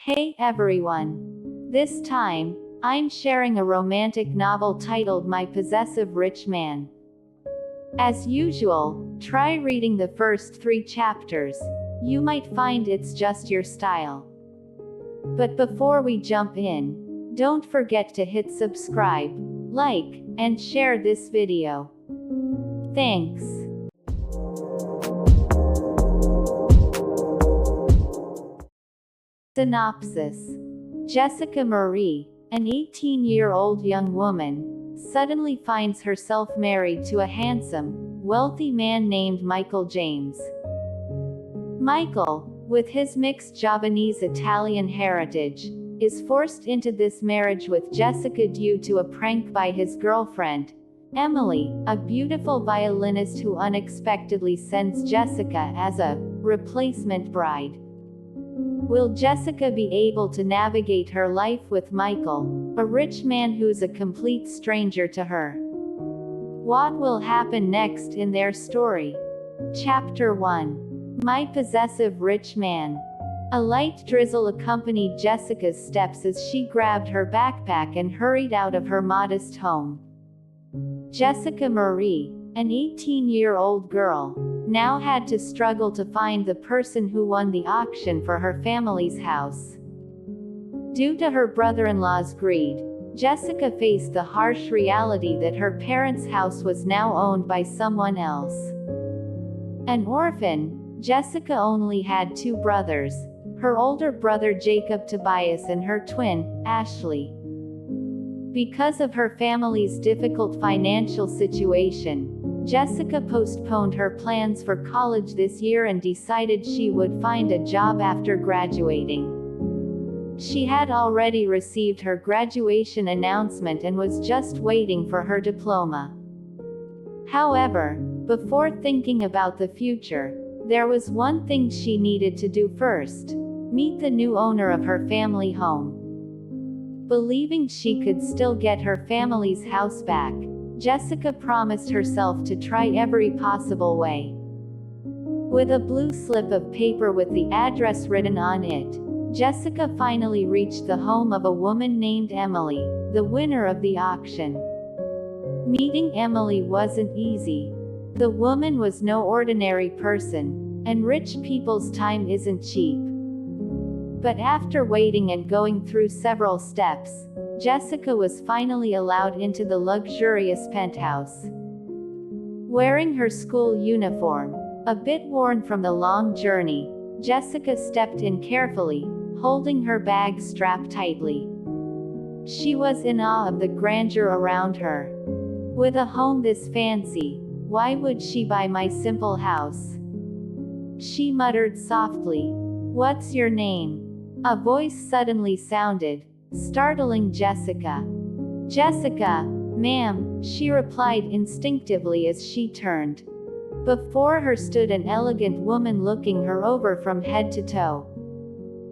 Hey everyone! This time, I'm sharing a romantic novel titled My Possessive Rich Man. As usual, try reading the first 3 chapters. You might find it's just your style. But before we jump in, don't forget to hit subscribe, like, and share this video. Thanks. Synopsis. Jessica Marie, an 18-year-old young woman, suddenly finds herself married to a handsome, wealthy man named Michael James. Michael, with his mixed Javanese-Italian heritage, is forced into this marriage with Jessica due to a prank by his girlfriend, Emelly, a beautiful violinist who unexpectedly sends Jessica as a replacement bride. Will Jessica be able to navigate her life with Michael, a rich man who's a complete stranger to her? What will happen next in their story? Chapter 1. My Possessive Rich Man. A light drizzle accompanied Jessica's steps as she grabbed her backpack and hurried out of her modest home. Jessica Marie, an 18-year-old girl, now had to struggle to find the person who won the auction for her family's house. Due to her brother-in-law's greed, Jessica faced the harsh reality that her parents' house was now owned by someone else. An orphan, Jessica only had 2 brothers, her older brother Jacob Tobias and her twin, Ashley. Because of her family's difficult financial situation, Jessica postponed her plans for college this year and decided she would find a job after graduating. She had already received her graduation announcement and was just waiting for her diploma. However, before thinking about the future, there was one thing she needed to do first: meet the new owner of her family home. Believing she could still get her family's house back, Jessica promised herself to try every possible way. With a blue slip of paper with the address written on it, Jessica finally reached the home of a woman named Emelly, the winner of the auction. Meeting Emelly wasn't easy. The woman was no ordinary person, and rich people's time isn't cheap. But after waiting and going through several steps, Jessica was finally allowed into the luxurious penthouse. Wearing her school uniform, a bit worn from the long journey, Jessica stepped in carefully, holding her bag strapped tightly. She was in awe of the grandeur around her. With a home this fancy, why would she buy my simple house? She muttered softly. "What's your name?" A voice suddenly sounded, startling Jessica. "Jessica, ma'am," she replied instinctively as she turned. Before her stood an elegant woman looking her over from head to toe.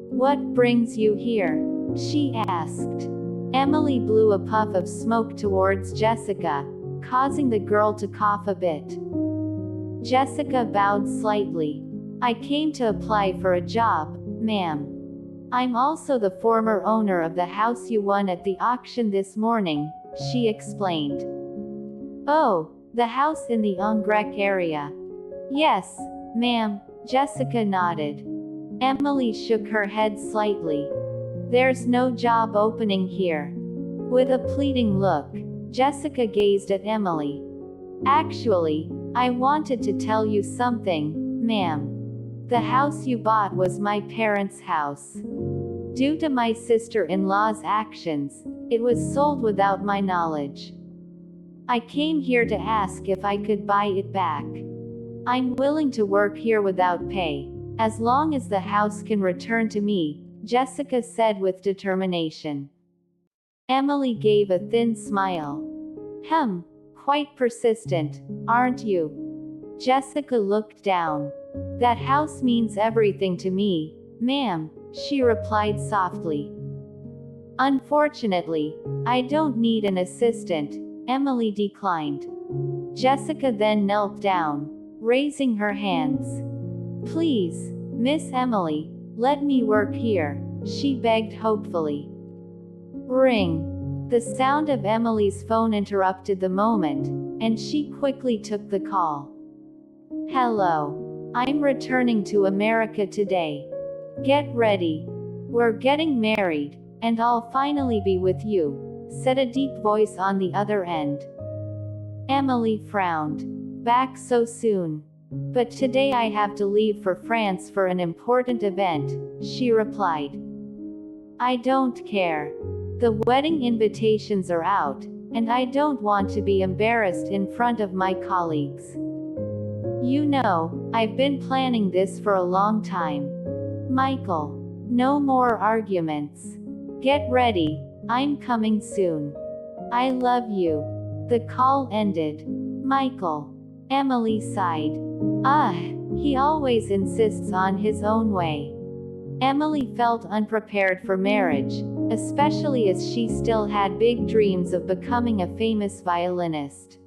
"What brings you here?" she asked. Emelly blew a puff of smoke towards Jessica, causing the girl to cough a bit. Jessica bowed slightly. "I came to apply for a job, ma'am. I'm also the former owner of the house you won at the auction this morning," she explained. "Oh, the house in the Ongrek area?" "Yes, ma'am," Jessica nodded. Emelly shook her head slightly. "There's no job opening here." With a pleading look, Jessica gazed at Emelly. "Actually, I wanted to tell you something, ma'am. The house you bought was my parents' house. Due to my sister-in-law's actions, it was sold without my knowledge. I came here to ask if I could buy it back. I'm willing to work here without pay, as long as the house can return to me," Jessica said with determination. Emelly gave a thin smile. Quite persistent, aren't you?" Jessica looked down. "That house means everything to me, ma'am," she replied softly. "Unfortunately, I don't need an assistant," Emelly declined. Jessica then knelt down, raising her hands. "Please, Miss Emelly, let me work here," she begged hopefully. Ring. The sound of Emily's phone interrupted the moment, and she quickly took the call. Hello. I'm returning to America today. Get ready. We're getting married, and I'll finally be with you, said a deep voice on the other end. Emelly frowned. Back so soon? But today I have to leave for France for an important event, she replied. I don't care. The wedding invitations are out, and I don't want to be embarrassed in front of my colleagues. You know, I've been planning this for a long time. Michael. No more arguments. Get ready, I'm coming soon. I love you. The call ended. Michael. Emelly sighed. He always insists on his own way. Emelly felt unprepared for marriage, especially as she still had big dreams of becoming a famous violinist.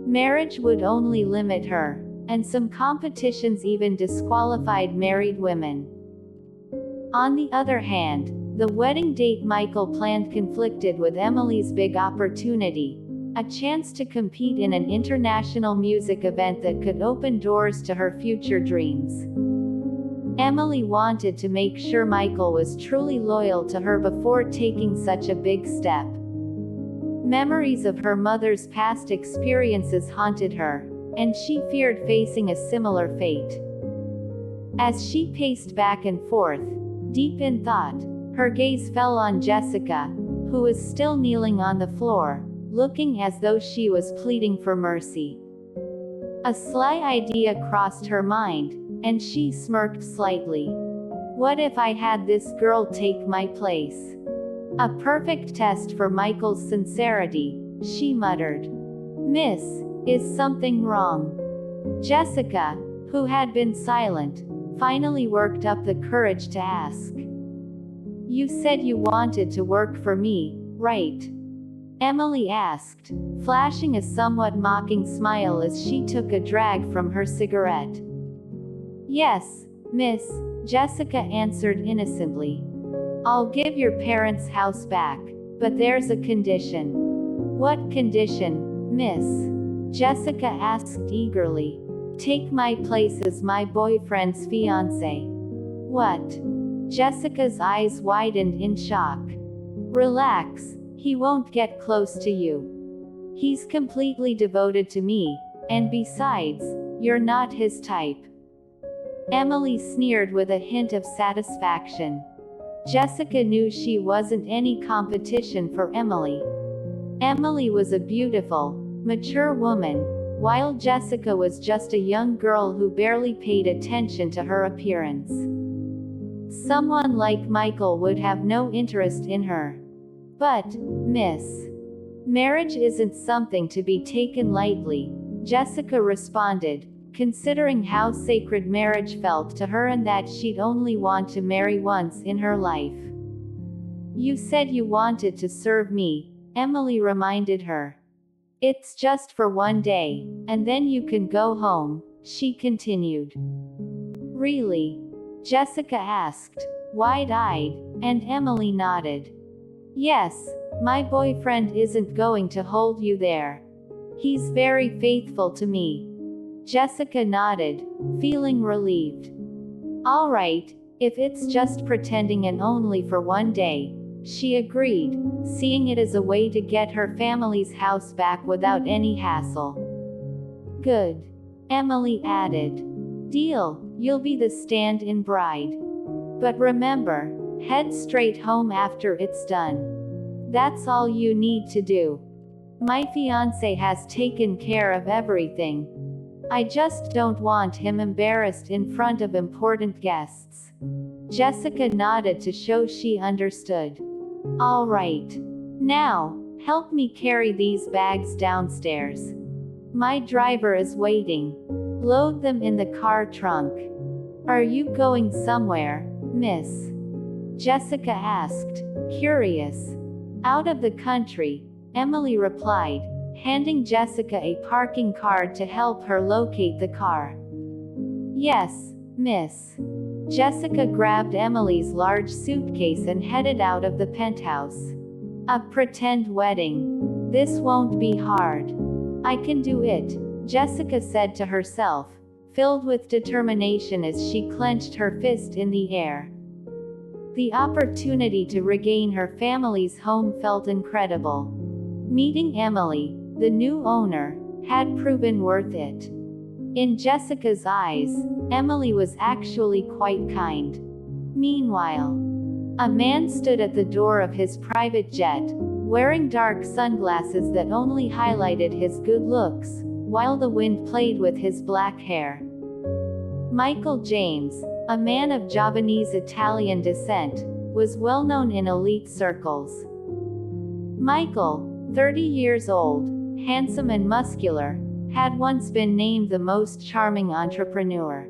Marriage would only limit her, and some competitions even disqualified married women. On the other hand, the wedding date Michael planned conflicted with Emily's big opportunity, a chance to compete in an international music event that could open doors to her future dreams. Emelly wanted to make sure Michael was truly loyal to her before taking such a big step. Memories of her mother's past experiences haunted her, and she feared facing a similar fate. As she paced back and forth, deep in thought, her gaze fell on Jessica, who was still kneeling on the floor, looking as though she was pleading for mercy. A sly idea crossed her mind, and she smirked slightly. What if I had this girl take my place? A perfect test for Michael's sincerity, she muttered. Miss, is something wrong? Jessica, who had been silent, finally worked up the courage to ask. You said you wanted to work for me, right? Emelly asked, flashing a somewhat mocking smile as she took a drag from her cigarette. Yes, miss, Jessica answered innocently. I'll give your parents' house back, but there's a condition. What condition, miss? Jessica asked eagerly. Take my place as my boyfriend's fiancé. What? Jessica's eyes widened in shock. Relax, he won't get close to you. He's completely devoted to me, and besides, you're not his type. Emelly sneered with a hint of satisfaction. Jessica knew she wasn't any competition for Emelly. Emelly was a beautiful, mature woman, while Jessica was just a young girl who barely paid attention to her appearance. Someone like Michael would have no interest in her. But, miss, marriage isn't something to be taken lightly, Jessica responded, considering how sacred marriage felt to her and that she'd only want to marry once in her life. You said you wanted to serve me, Emelly reminded her. It's just for one day, and then you can go home, she continued. Really? Jessica asked, wide-eyed, and Emelly nodded. Yes, my boyfriend isn't going to hold you there. He's very faithful to me. Jessica nodded, feeling relieved. All right, if it's just pretending and only for one day, she agreed, seeing it as a way to get her family's house back without any hassle. Good. Emelly added. Deal, you'll be the stand-in bride. But remember, head straight home after it's done. That's all you need to do. My fiancé has taken care of everything. I just don't want him embarrassed in front of important guests. Jessica nodded to show she understood. All right. Now, help me carry these bags downstairs. My driver is waiting. Load them in the car trunk. Are you going somewhere, miss? Jessica asked, curious. Out of the country, Emelly replied, handing Jessica a parking card to help her locate the car. Yes, miss. Jessica grabbed Emily's large suitcase and headed out of the penthouse. A pretend wedding. This won't be hard. I can do it, Jessica said to herself, filled with determination as she clenched her fist in the air. The opportunity to regain her family's home felt incredible. Meeting Emelly, the new owner, had proven worth it. In Jessica's eyes, Emelly was actually quite kind. Meanwhile, a man stood at the door of his private jet, wearing dark sunglasses that only highlighted his good looks, while the wind played with his black hair. Michael James, a man of Javanese-Italian descent, was well known in elite circles. Michael, 30 years old, handsome and muscular, had once been named the most charming entrepreneur.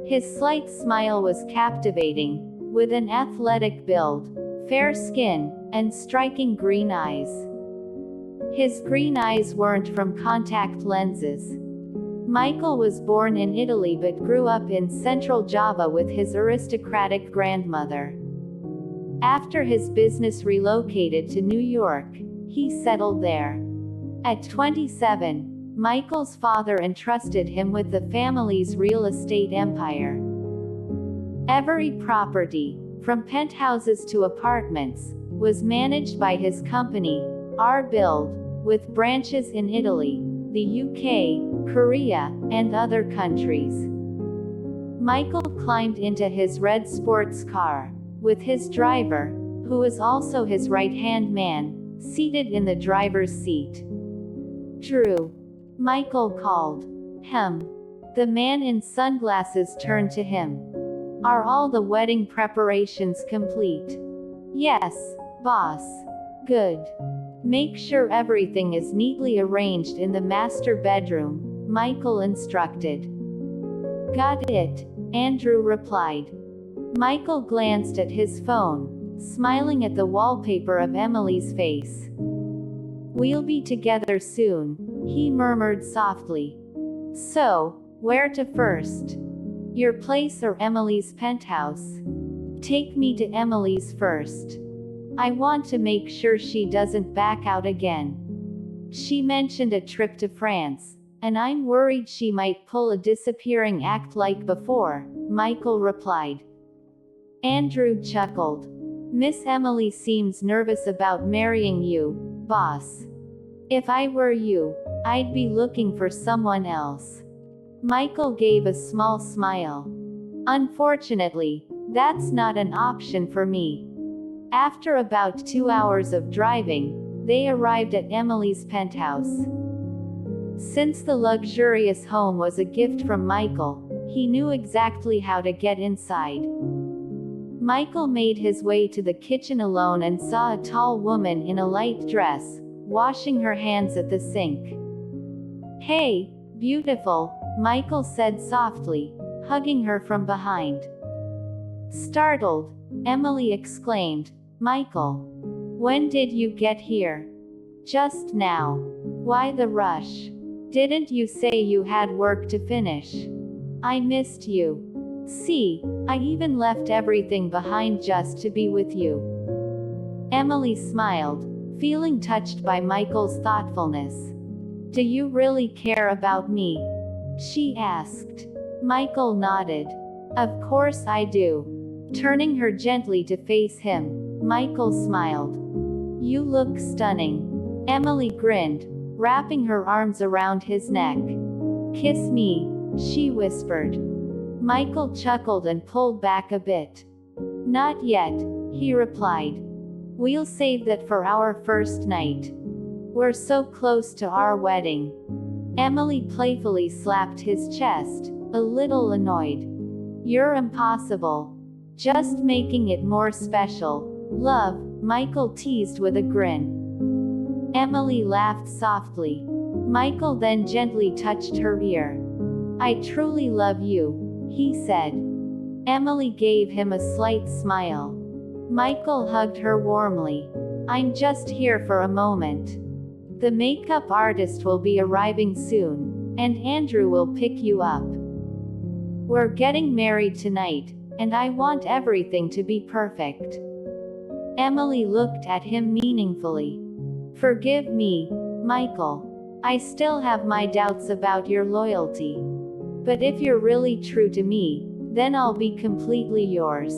His slight smile was captivating, with an athletic build, fair skin, and striking green eyes. His green eyes weren't from contact lenses. Michael was born in Italy but grew up in central Java with his aristocratic grandmother. After his business relocated to New York, he settled there. At 27, Michael's father entrusted him with the family's real estate empire. Every property, from penthouses to apartments, was managed by his company, R-Build, with branches in Italy, the UK, Korea, and other countries. Michael climbed into his red sports car, with his driver, who was also his right-hand man, seated in the driver's seat. Drew. Michael called. The man in sunglasses turned to him. Are all the wedding preparations complete? Yes, boss. Good. Make sure everything is neatly arranged in the master bedroom, Michael instructed. Got it, Andrew replied. Michael glanced at his phone, smiling at the wallpaper of Emily's face. We'll be together soon, he murmured softly. So, where to first? Your place or Emily's penthouse? Take me to Emily's first. I want to make sure she doesn't back out again. She mentioned a trip to France, and I'm worried she might pull a disappearing act like before, Michael replied. Andrew chuckled. Miss Emelly seems nervous about marrying you, boss. If I were you, I'd be looking for someone else. Michael gave a small smile. Unfortunately, that's not an option for me. After about 2 hours of driving, they arrived at Emily's penthouse. Since the luxurious home was a gift from Michael, he knew exactly how to get inside. Michael made his way to the kitchen alone and saw a tall woman in a light dress, washing her hands at the sink. Hey, beautiful, Michael said softly, hugging her from behind. Startled, Emelly exclaimed, Michael, when did you get here? Just now. Why the rush? Didn't you say you had work to finish? I missed you. See, I even left everything behind just to be with you. Emelly smiled, feeling touched by Michael's thoughtfulness. Do you really care about me? She asked. Michael nodded. Of course I do. Turning her gently to face him, Michael smiled. You look stunning. Emelly grinned, wrapping her arms around his neck. Kiss me, she whispered. Michael chuckled and pulled back a bit. Not yet, he replied. We'll save that for our first night. We're so close to our wedding. Emelly playfully slapped his chest, a little annoyed. You're impossible. Just making it more special. Love, Michael teased with a grin. Emelly laughed softly. Michael then gently touched her ear. I truly love you, he said. Emelly gave him a slight smile. Michael hugged her warmly. I'm just here for a moment. The makeup artist will be arriving soon, and Andrew will pick you up. We're getting married tonight, and I want everything to be perfect. Emelly looked at him meaningfully. Forgive me, Michael. I still have my doubts about your loyalty. But if you're really true to me, then I'll be completely yours.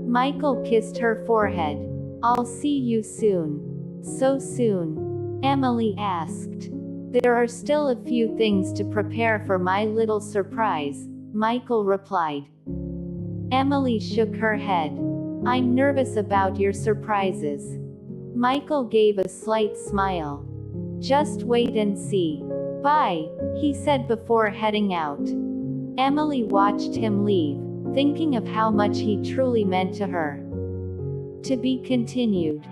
Michael kissed her forehead. I'll see you soon. So soon? Emelly asked. There are still a few things to prepare for my little surprise, Michael replied. Emelly shook her head. I'm nervous about your surprises. Michael gave a slight smile. Just wait and see. Bye, he said before heading out. Emelly watched him leave, thinking of how much he truly meant to her. To be continued.